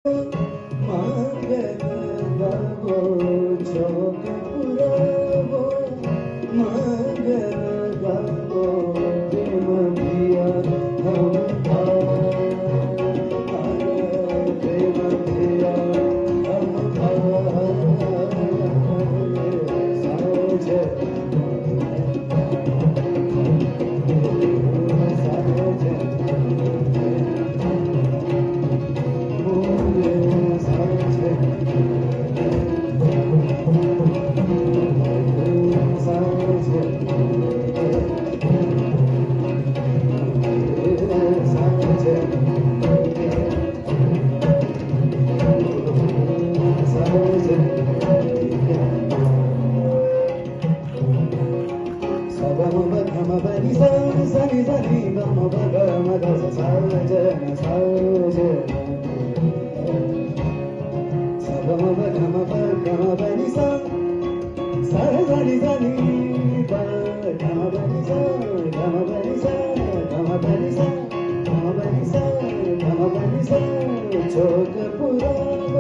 मगन गावो चौक पुरावो मगन गावो प्रेम दिया हम प्रेम दिया हम साझे चौक पुरावो